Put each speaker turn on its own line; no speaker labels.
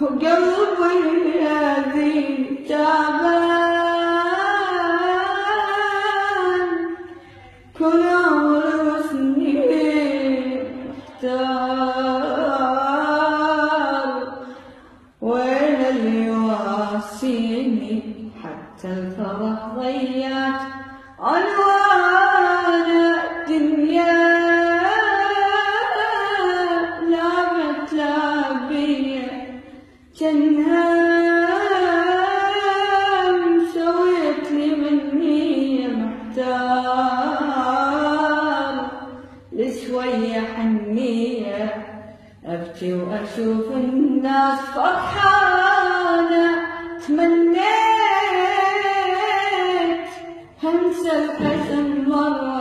وقلبي الذي تعبان كل عمر وسنين محتار، وين اللي يواسيني حتى الفرح ضيعت عنوان الدنيا، لعبت لعبية جنهام سويت لي مني محتار، لشوية حنية أبكي وأشوف الناس فرحانة، تمنيت هنسى الحزن مرة